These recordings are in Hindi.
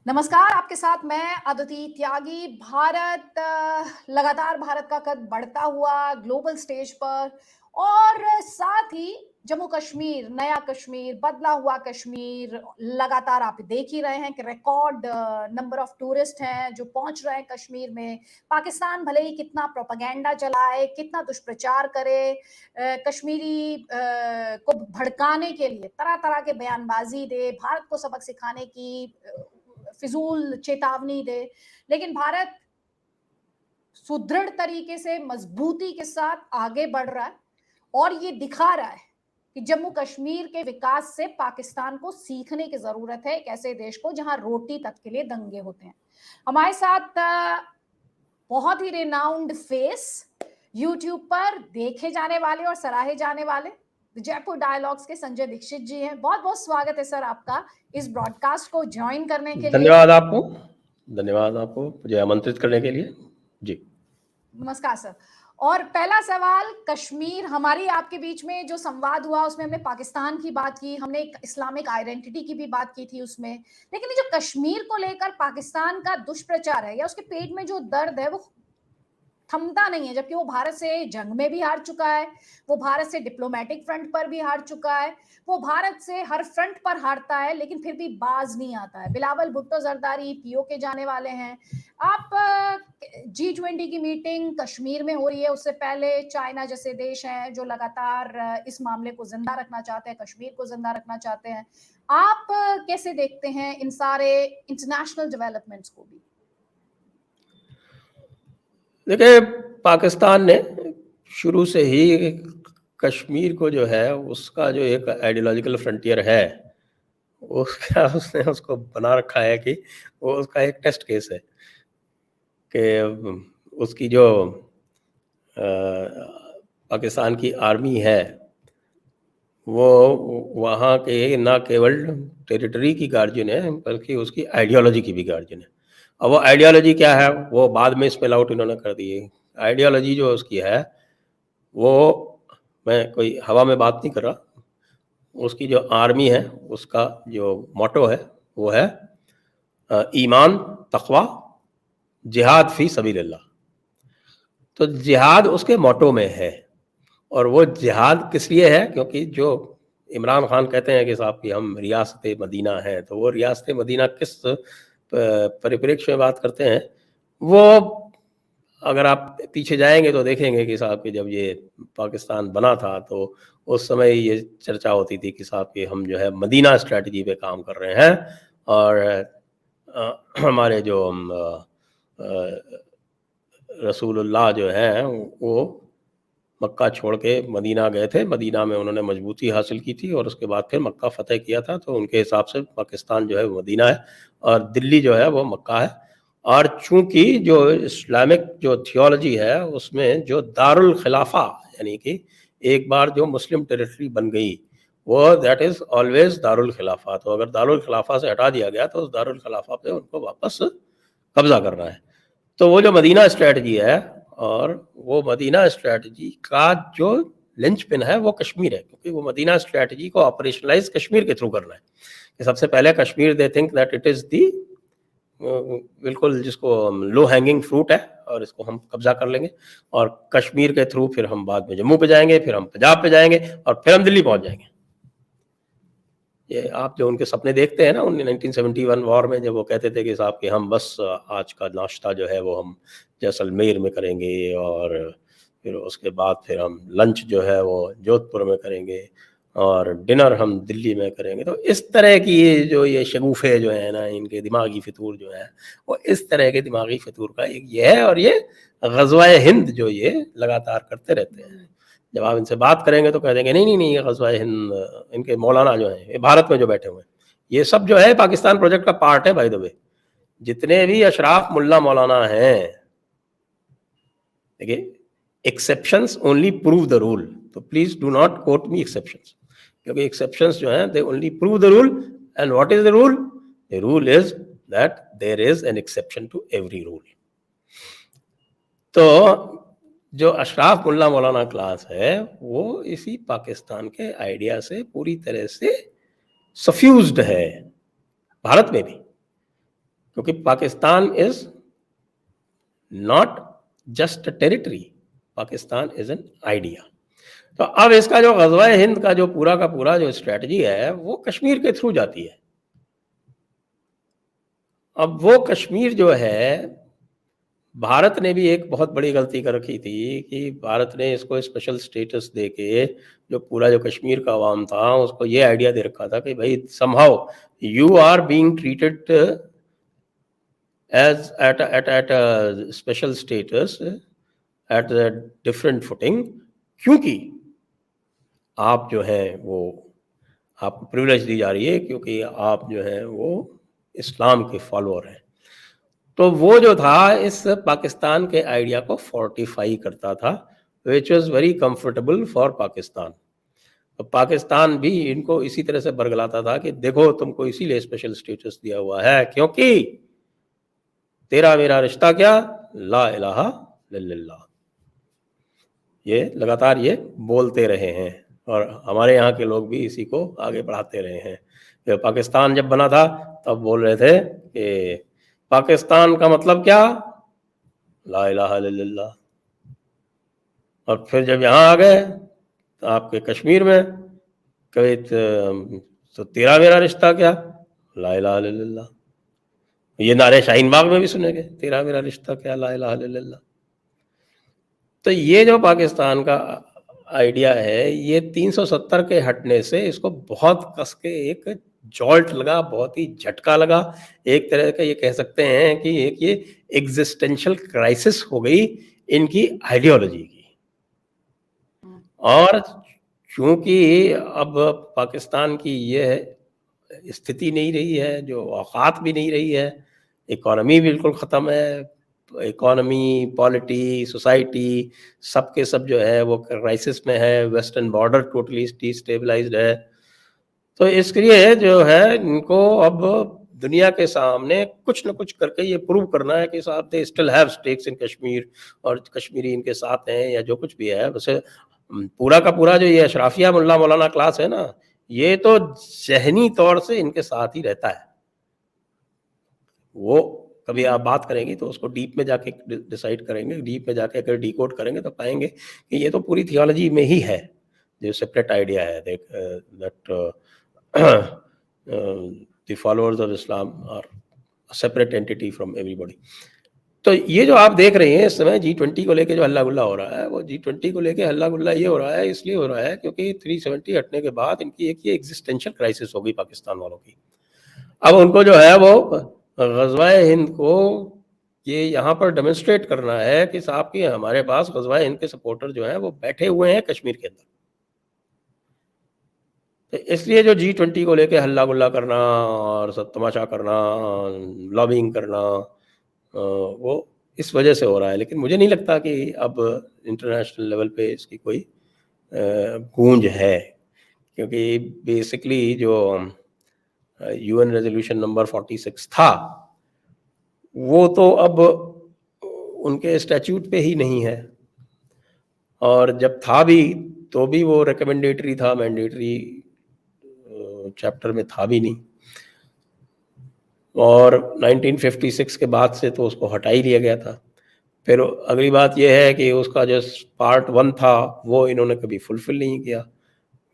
नमस्कार, आपके साथ मैं अदिति त्यागी। लगातार भारत का कद बढ़ता हुआ ग्लोबल स्टेज पर और साथ ही जम्मू कश्मीर, नया कश्मीर, बदला हुआ कश्मीर, लगातार आप देख ही रहे हैं कि रिकॉर्ड नंबर ऑफ टूरिस्ट हैं जो पहुंच रहे हैं कश्मीर में। पाकिस्तान भले ही कितना प्रोपेगेंडा चलाए, कितना दुष्प्रचार करे, कश्मीरी को भड़काने के लिए तरह तरह के बयानबाजी दे, भारत को सबक सिखाने की फिजूल चेतावनी दे, लेकिन भारत सुदृढ़ तरीके से मजबूती के साथ आगे बढ़ रहा है और ये दिखा रहा है कि जम्मू कश्मीर के विकास से पाकिस्तान को सीखने की जरूरत है, एक ऐसे देश को जहां रोटी तक के लिए दंगे होते हैं। हमारे साथ बहुत ही रिनाउंड फेस, यूट्यूब पर देखे जाने वाले और सराहे जाने वाले जयपुर डायलॉग्स के संजय दीक्षित जी हैं। बहुत बहुत स्वागत है सर आपका इस ब्रॉडकास्ट को ज्वाइन करने के लिए। धन्यवाद आपको मुझे आमंत्रित करने के लिए। जी नमस्कार सर। और पहला सवाल, कश्मीर, हमारी आपके बीच में जो संवाद हुआ उसमें हमने पाकिस्तान की बात की, हमने एक इस्लामिक आइडेंटिटी की भी बात की थी उसमें, लेकिन ये जो कश्मीर को लेकर पाकिस्तान का दुष्प्रचार है या उसके पेट में जो दर्द है वो थमता नहीं है, जबकि वो भारत से जंग में भी हार चुका है, वो भारत से डिप्लोमेटिक फ्रंट पर भी हार चुका है, वो भारत से हर फ्रंट पर हारता है लेकिन फिर भी बाज नहीं आता है। बिलावल भुट्टो जरदारी पीओके जाने वाले हैं। आप G20 की मीटिंग कश्मीर में हो रही है, उससे पहले चाइना जैसे देश हैं जो लगातार इस मामले को जिंदा रखना चाहते हैं, कश्मीर को जिंदा रखना चाहते हैं। आप कैसे देखते हैं इन सारे इंटरनेशनल डेवलपमेंट्स को भी? देखिए, पाकिस्तान ने शुरू से ही कश्मीर को जो है उसका जो एक आइडियोलॉजिकल फ्रंटियर है उसका उसने उसको बना रखा है कि वो उसका एक टेस्ट केस है कि उसकी जो पाकिस्तान की आर्मी है वो वहाँ के ना केवल टेरिटरी की गार्जियन है बल्कि उसकी आइडियोलॉजी की भी गार्जियन है। अब वो आइडियोलॉजी क्या है वो बाद में स्पेल आउट इन्होंने कर दी है। आइडियोलॉजी जो उसकी है वो, मैं कोई हवा में बात नहीं कर रहा, उसकी जो आर्मी है उसका जो मोटो है वो है ईमान, तक़वा, जिहाद फी सबीलिल्लाह। तो जिहाद उसके मोटो में है और वो जिहाद किस लिए है, क्योंकि जो इमरान खान कहते हैं कि साहब कि हम रियासत मदीना हैं, तो वो रियासत मदीना किस परिप्रेक्ष्य में बात करते हैं, वो अगर आप पीछे जाएंगे तो देखेंगे कि साहब कि जब ये पाकिस्तान बना था तो उस समय ये चर्चा होती थी कि साहब कि हम जो है मदीना स्ट्रैटेजी पे काम कर रहे हैं और हमारे जो रसूलुल्लाह जो हैं वो मक्का छोड़ के मदीना गए थे, मदीना में उन्होंने मजबूती हासिल की थी और उसके बाद फिर मक्का फ़तेह किया था। तो उनके हिसाब से पाकिस्तान जो है वो मदीना है और दिल्ली जो है वो मक्का है। और चूँकि जो इस्लामिक जो थियोलॉजी है उसमें जो दारुल खिलाफा यानी कि एक बार जो मुस्लिम टेरिटरी बन गई वो दैट इज़ ऑलवेज दारुल खिलाफा। तो अगर दारुल खिलाफा से हटा दिया गया तो उस दारुल खिलाफा पे उनको वापस कब्जा करना है। तो वो जो मदीना स्ट्रैटेजी है और वो मदीना स्ट्रैटेजी का जो लिंचपिन है वो कश्मीर है, क्योंकि वो मदीना स्ट्रैटेजी को ऑपरेशनलाइज कश्मीर के थ्रू करना है कि सबसे पहले Kashmir they think that it is the बिल्कुल जिसको लो हैंगिंग फ्रूट है और इसको हम कब्जा कर लेंगे और कश्मीर के थ्रू फिर हम बाद में जम्मू पे जाएंगे, फिर हम पंजाब पे जाएंगे और फिर हम दिल्ली पहुंच जाएंगे। ये आप जो उनके सपने देखते हैं ना 1971 वॉर में, जब वो कहते थे कि साहब कि हम बस आज का नाश्ता जो है वो हम जैसलमेर में करेंगे और फिर उसके बाद फिर हम लंच जो है वो जोधपुर में करेंगे और डिनर हम दिल्ली में करेंगे। तो इस तरह की ये शगुफे जो है ना, इनके दिमागी फितूर जो है वो इस तरह के दिमागी फितूर का एक ये है। और ये ग़ज़वा-ए हिंद जो ये लगातार करते रहते हैं, जब आप इनसे बात करेंगे तो कह देंगे नहीं नहीं नहीं, ये ग़ज़वा-ए हिंद, इनके मौलाना जो हैं ये भारत में जो बैठे हुए हैं ये सब जो है पाकिस्तान प्रोजेक्ट का पार्ट है। बाय द वे, जितने भी अशराफ मुल्ला मौलाना हैं, देखिए, exceptions only prove the rule, तो please do not quote me exceptions, क्योंकि एक्सेप्शंस जो हैं they only prove the rule. And what is the rule? The rule is that there is an exception to every rule. तो जो अशराफ मुल्ला मौलाना क्लास है वो इसी पाकिस्तान के आइडिया से पूरी तरह से सफ्यूज्ड है, भारत में भी। क्योंकि Pakistan is not just a territory, Pakistan is an idea. तो अब इसका जो ग़ज़वा-ए हिंद का जो पूरा का पूरा जो स्ट्रैटेजी है वो कश्मीर के थ्रू जाती है। अब वो कश्मीर जो है, भारत ने भी एक बहुत बड़ी गलती कर रखी थी कि भारत ने इसको स्पेशल स्टेटस देके जो पूरा जो कश्मीर का अवाम था उसको ये आइडिया दे रखा था कि भाई somehow you are being treated as at special status at different footing, क्योंकि आप जो है वो आपको प्रिविलेज दी जा रही है, क्योंकि आप जो है वो इस्लाम के फॉलोअर हैं। तो वो जो था इस पाकिस्तान के आइडिया को फोर्टिफाई करता था, which was very comfortable for Pakistan. तो पाकिस्तान भी इनको इसी तरह से बरगलाता था कि देखो तुमको इसीलिए स्पेशल स्टेटस दिया हुआ है क्योंकि तेरा मेरा रिश्ता क्या, ला इलाहा इल्लल्लाह। ये लगातार ये बोलते रहे हैं और हमारे यहाँ के लोग भी इसी को आगे बढ़ाते रहे हैं। तो पाकिस्तान जब बना था तब बोल रहे थे कि पाकिस्तान का मतलब क्या, ला इलाहा इल्लल्लाह। और फिर जब यहाँ आ गए तो आपके कश्मीर में कभी तो तेरा मेरा रिश्ता क्या, ला इलाहा इल्लल्लाह। ये नारे शाहीन बाग में भी सुनेंगे, तेरा मेरा रिश्ता क्या, ला इलाहा इल्लल्लाह। तो ये जो पाकिस्तान का आइडिया है, ये 370 के हटने से इसको बहुत कस के एक जॉल्ट लगा, बहुत ही झटका लगा। एक तरह का ये कह सकते हैं कि एक ये एग्जिस्टेंशियल क्राइसिस हो गई इनकी आइडियोलॉजी की। और चूंकि अब पाकिस्तान की ये स्थिति नहीं रही है, जो औकात भी नहीं रही है, इकोनॉमी बिल्कुल ख़त्म है, इकोनॉमी, पॉलिटी, सोसाइटी सब के सब जो है वो क्राइसिस में है, वेस्टर्न बॉर्डर टोटली डिस्टेबलाइज्ड है। तो इसके लिए जो है इनको अब दुनिया के सामने कुछ न कुछ करके ये प्रूव करना है कि साहब दे स्टिल हैव स्टेक्स इन कश्मीर और कश्मीरी इनके साथ हैं या जो कुछ भी है। वैसे पूरा का पूरा जो ये अशराफिया मुल्ला मौलाना क्लास है ना, ये तो ज़हनी तौर से इनके साथ ही रहता है। वो कभी आप बात करेंगी तो उसको डीप में जाके डिसाइड करेंगे, डीप में जाके अगर डिकोड करेंगे तो पाएंगे कि ये तो पूरी थियोलॉजी में ही है, जो सेपरेट आइडिया है that the followers of Islam are a separate entity from everybody। तो ये जो आप देख रहे हैं इस समय G20 को लेके जो हल्ला गुल्ला हो रहा है, वो G20 को लेके हल्ला गुल्ला ये हो रहा है, इसलिए हो रहा है क्योंकि 370 हटने के बाद इनकी एक ये एग्जिस्टेंशियल क्राइसिस हो गई पाकिस्तान वालों की। अब उनको जो है वो ग़ज़वा-ए हिंद को ये यहाँ पर डेमोन्स्ट्रेट करना है कि साहब कि हमारे पास ग़ज़वा-ए हिंद के सपोर्टर जो हैं वो बैठे हुए हैं कश्मीर के अंदर। तो इसलिए जो G20 को लेके हल्ला गुल्ला करना और सब तमाशा करना, लॉबिंग करना, वो इस वजह से हो रहा है। लेकिन मुझे नहीं लगता कि अब इंटरनेशनल लेवल पे इसकी कोई गूंज है, क्योंकि बेसिकली जो यूएन रेजोल्यूशन नंबर 46 था वो तो अब उनके स्टैट्यूट पे ही नहीं है, और जब था भी तो भी वो रिकमेंडेटरी था, मैंडेटरी चैप्टर में था भी नहीं। और 1956 के बाद से तो उसको हटा ही दिया गया था। फिर अगली बात यह है कि उसका जो पार्ट 1 था वो इन्होंने कभी फुलफिल नहीं किया।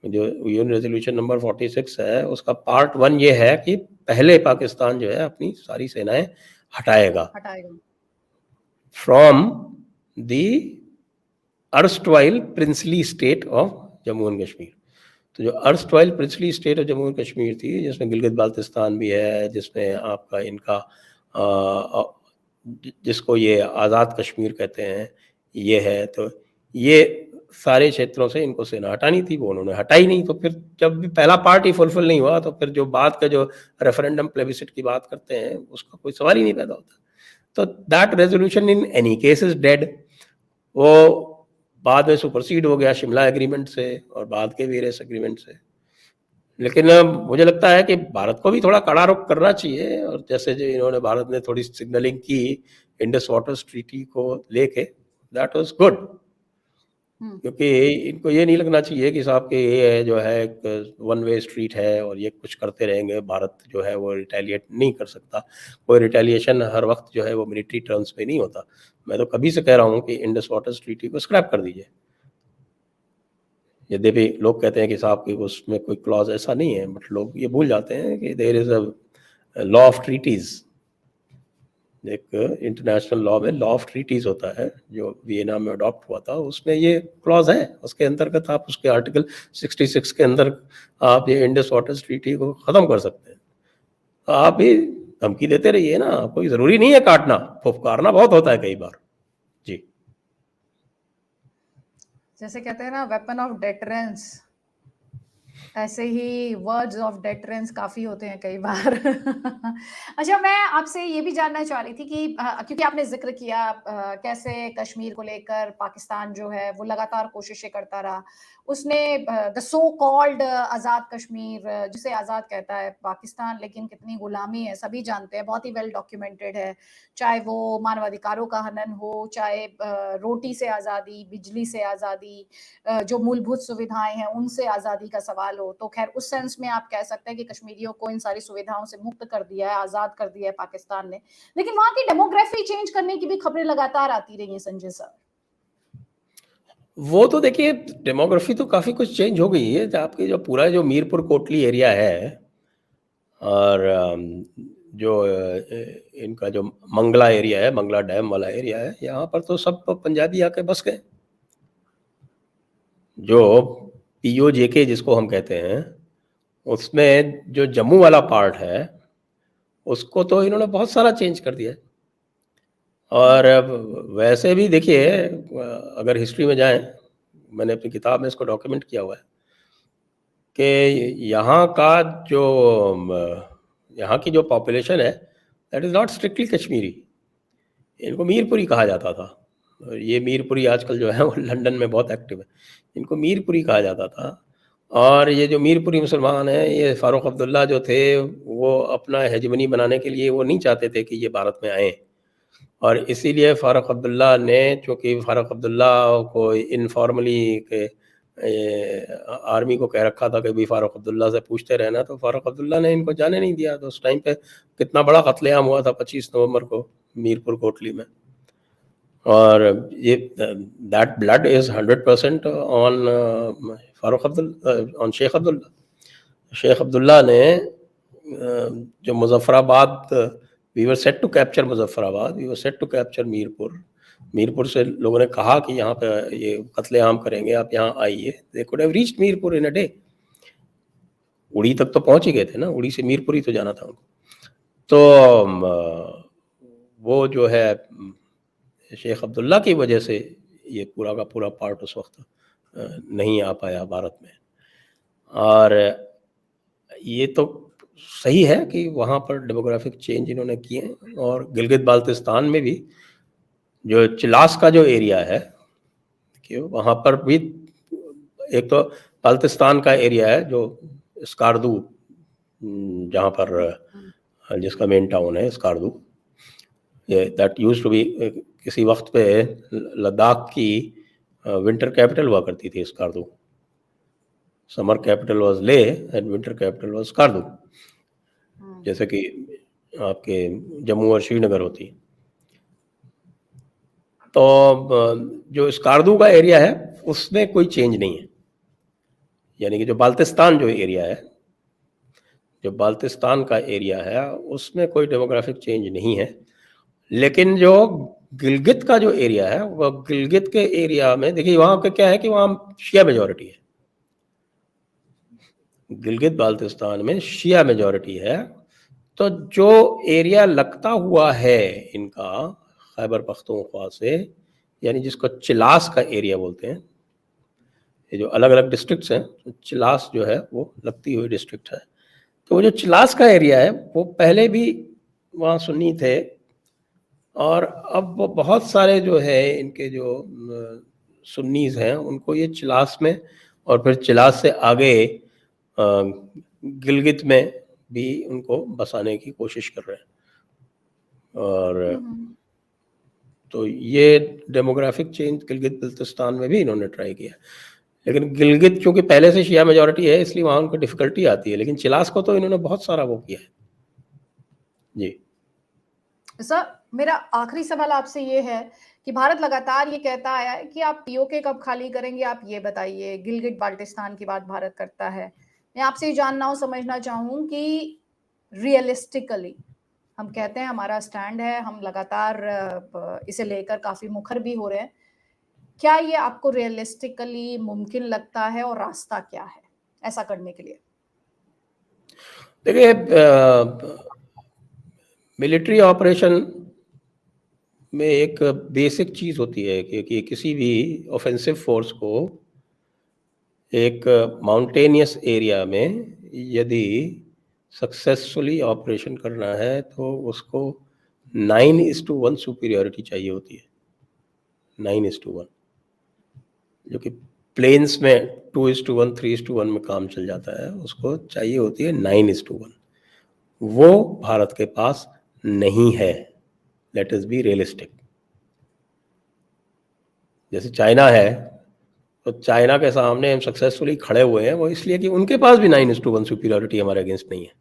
जो यूएन रेजोल्यूशन नंबर 46 है उसका पार्ट 1 ये है कि पहले पाकिस्तान जो है अपनी सारी सेनाएं हटाएगा from the erstwhile princely state of Jammu and Kashmir. तो जो erstwhile princely state of Jammu and Kashmir थी, जिसमें गिलगित बाल्तिस्तान भी है, जिसमें आपका इनका जिसको ये आज़ाद कश्मीर कहते हैं ये है, तो ये सारे क्षेत्रों से इनको सेना हटानी थी, वो उन्होंने हटाई नहीं। तो फिर जब भी पहला पार्ट ही फुलफिल नहीं हुआ तो फिर जो बाद का जो रेफरेंडम प्लेबिसिट की बात करते हैं उसका कोई सवाल ही नहीं पैदा होता। तो that resolution in any case is dead. वो बाद में सुपरसीड हो गया शिमला एग्रीमेंट से और बाद के वेरियस एग्रीमेंट से। लेकिन मुझे लगता है कि भारत को भी थोड़ा कड़ा रुख करना चाहिए, और जैसे जो इन्होंने भारत ने थोड़ी सिग्नलिंग की इंडस वाटर्स ट्रीटी को लेके, दैट वाज गुड। क्योंकि इनको ये नहीं लगना चाहिए कि साहब कि ये जो है एक वन वे स्ट्रीट है और ये कुछ करते रहेंगे, भारत जो है वो रिटेलिएट नहीं कर सकता। कोई रिटेलिएशन हर वक्त जो है वो मिलिट्री टर्म्स पे नहीं होता। मैं तो कभी से कह रहा हूँ कि इंडस वाटर ट्रीटी को स्क्रैप कर दीजिए। यद्यपि लोग कहते हैं कि साहब कि उसमें कोई क्लॉज ऐसा नहीं है, बट लोग ये भूल जाते हैं कि there is a law of treaties. एक इंटरनेशनल लॉ में लॉ ऑफ ट्रीटीज होता है जो वियना में अडॉप्ट हुआ था, उसमें ये क्लॉज है। उसके अंतर्गत आप उसके आर्टिकल 66 के अंदर आप ये इंडस वाटर ट्रीटी को ख़त्म कर सकते हैं। आप भी धमकी देते रहिए ना, कोई ज़रूरी नहीं है काटना, फुफकारना बहुत होता है कई बार। जी, जैसे कहते हैं ना, वेपन ऑफ डेटरेंस, ऐसे ही वर्ड्स ऑफ डेटरेंस काफ़ी होते हैं कई बार। अच्छा, मैं आपसे ये भी जानना चाह रही थी कि क्योंकि आपने ज़िक्र किया कैसे कश्मीर को लेकर पाकिस्तान जो है वो लगातार कोशिशें करता रहा। उसने the so called Azad Kashmir, जिसे आज़ाद कहता है पाकिस्तान, लेकिन कितनी गुलामी है सभी जानते हैं, बहुत ही वेल डॉक्यूमेंटेड है। चाहे वो मानवाधिकारों का हनन हो, चाहे रोटी से आज़ादी, बिजली से आज़ादी, जो मूलभूत सुविधाएँ हैं, उनसे आज़ादी का सवाल हो। तो ख़ैर उस सेंस में आप कह सकते हैं कि कश्मीरियों को इन सारी सुविधाओं से मुक्त कर दिया है, आज़ाद कर दिया है पाकिस्तान ने। लेकिन वहाँ की डेमोग्राफ़ी चेंज करने की भी खबरें लगातार आती रही हैं संजय सर। वो तो देखिए डेमोग्राफी तो काफ़ी कुछ चेंज हो गई है। जो आपके जो पूरा जो मीरपुर कोटली एरिया है और जो इनका जो मंगला एरिया है, मंगला डैम वाला एरिया है, यहाँ पर तो सब पंजाबी आके बस गए। जो पीओजेके जिसको हम कहते हैं, उसमें जो जम्मू वाला पार्ट है, उसको तो इन्होंने बहुत सारा चेंज कर दिया है। और अब वैसे भी देखिए अगर हिस्ट्री में जाएँ, मैंने अपनी किताब में इसको डॉक्यूमेंट किया हुआ है कि यहाँ का जो यहाँ की जो पॉपुलेशन है, that is not strictly Kashmiri. इनको मीरपुरी कहा जाता था। और ये मीरपुरी आजकल जो है वो लंदन में बहुत एक्टिव है। इनको मीरपुरी कहा जाता था। और ये जो मीरपुरी मुसलमान हैं, ये फ़ारूक अब्दुल्ला जो थे, वो अपना हेजेमनी बनाने के लिए वो नहीं चाहते थे कि ये भारत में आएँ। और इसीलिए फ़ारूक अब्दुल्ला ने, चूँकि फ़ारूक अब्दुल्ला को इनफॉर्मली के आर्मी को कह रखा था कि भाई फ़ारूक अब्दुल्ला से पूछते रहना, तो फ़ारूक अब्दुल्ला ने इनको जाने नहीं दिया। तो उस टाइम पे कितना बड़ा कत्लेआम हुआ था 25 नवंबर को मीरपुर कोटली में। और ये that blood is 100% on Farooq on Sheikh Abdullah. Sheikh Abdullah ने जो Muzaffarabad, we were set to capture Muzaffarabad, we were set to capture Mirpur. Mirpur से लोगों ने कहा कि यहाँ पे ये कत्लेआम करेंगे, आप यहाँ आइए। They could have reached Mirpur in a day. उड़ी तक तो पहुँच ही गए थे ना, उड़ी से मीरपुर ही तो जाना था उनको। तो वो जो है शेख अब्दुल्ला की वजह से ये पूरा का पूरा पार्ट उस वक्त नहीं आ पाया भारत में। और ये तो सही है कि वहाँ पर डेमोग्राफिक चेंज इन्होंने किए हैं। और गिलगित बाल्तिस्तान में भी जो चिलास का जो एरिया है कि वहाँ पर भी एक तो बाल्तिस्तान का एरिया है जो स्कार्दू, जहाँ पर जिसका मेन टाउन है स्कार्दू, ये दैट यूज्ड टू बी, किसी वक्त पे लद्दाख की विंटर कैपिटल हुआ करती थी स्कार्दू। समर कैपिटल वाज ले and winter capital was Skardu, जैसे कि आपके जम्मू और श्रीनगर होती। तो जो स्कार्दू का एरिया है उसमें कोई चेंज नहीं है। यानी कि जो बाल्तिस्तान जो एरिया है, जो बाल्तिस्तान का एरिया है, उसमें कोई डेमोग्राफिक चेंज नहीं है। लेकिन जो गिलगित का जो एरिया है, वो गिलगित के एरिया में देखिए वहाँ पे क्या है कि वहाँ शिया मेजॉरिटी है। गिलगित बाल्तिस्तान में शिया मेजॉरिटी है। तो जो एरिया लगता हुआ है इनका खैबर पख्तूनख्वा से, यानी जिसको चिलास का एरिया बोलते हैं, ये जो अलग अलग डिस्ट्रिक्ट्स हैं, तो चिलास जो है वो लगती हुई डिस्ट्रिक्ट है। तो वो जो चिलास का एरिया है वो पहले भी वहाँ सुन्नी थे। और अब वो बहुत सारे जो है इनके जो सुन्नीज हैं उनको ये चिलास में और फिर चिलास से आगे गिलगित में भी उनको बसाने की कोशिश कर रहे हैं। और तो ये डेमोग्राफिक चेंज गिलगित बल्तिस्तान में भी इन्होंने ट्राई किया, लेकिन गिलगित क्योंकि पहले से शिया मेजॉरिटी है इसलिए वहाँ उनको डिफिकल्टी आती है, लेकिन चिलास को तो इन्होंने बहुत सारा वो किया है। जी सर, मेरा आखिरी सवाल आपसे ये है कि भारत लगातार ये कहता आया है कि आप पीओके कब खाली करेंगे, आप ये बताइए। गिलगिट बाल्टिस्तान की बात भारत करता है। मैं आपसे ये जानना और समझना चाहूँ कि रियलिस्टिकली हम कहते हैं हमारा स्टैंड है, हम लगातार इसे लेकर काफ़ी मुखर भी हो रहे हैं। क्या ये आपको रियलिस्टिकली मुमकिन लगता है और रास्ता क्या है ऐसा करने के लिए? देखिए, मिलिट्री ऑपरेशन में एक बेसिक चीज़ होती है कि किसी भी ऑफेंसिव फोर्स को एक माउंटेनियस एरिया में यदि सक्सेसफुली ऑपरेशन करना है तो उसको 9:1 सुपीरियरिटी चाहिए होती है। 9:1, जो कि प्लेन्स में 2:1, 3:1 में काम चल जाता है, उसको चाहिए होती है 9:1। वो भारत के पास नहीं है। Let us be realistic. जैसे चाइना है, तो चाइना के सामने हम सक्सेसफुली खड़े हुए हैं, वो इसलिए कि उनके पास भी 9:1 सुपीरियरिटी हमारे अगेंस्ट नहीं है।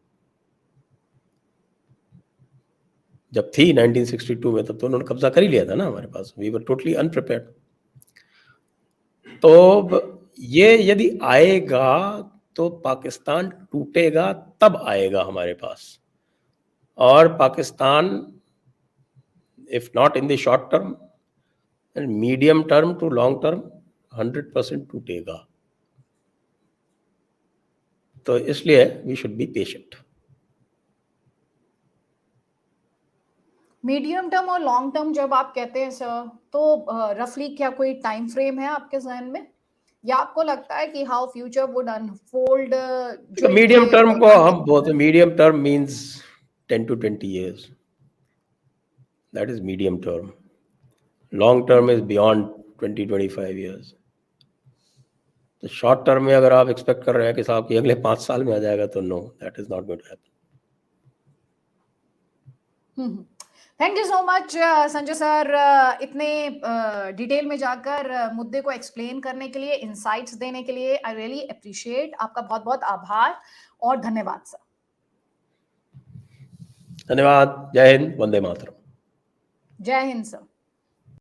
जब थी 1962 में, तब तो उन्होंने कब्जा कर ही लिया था ना हमारे पास। We were totally अनप्रिपेयर्ड। तो ये यदि आएगा तो पाकिस्तान टूटेगा, तब आएगा हमारे पास। और Pakistan, if not in the short term, medium term to long term 100% टूटेगा। तो इसलिए we should be patient. Medium term और लॉन्ग टर्म जब आप कहते हैं सर, तो रफली क्या कोई टाइम फ्रेम है आपके जहन में, या आपको लगता है कि हाउ फ्यूचर वुड अनफोल्ड जो मीडियम इनके टर्म को हम context बोलते में? हैं, medium term means 10 to 20 years. That is medium term. Long term is beyond 20-25 years. तो शॉर्ट टर्म में अगर आप एक्सपेक्ट कर रहे हैं कि साहब कि अगले 5 साल में आ जाएगा, तो no, that is not going to happen. Thank you so much Sanjay sir, इतने डिटेल में जाकर मुद्दे को एक्सप्लेन करने के लिए, इनसाइट्स देने के लिए। I really appreciate. आपका बहुत बहुत आभार और धन्यवाद सर। धन्यवाद। जय हिंद, वंदे मातरम। जय हिंद सर।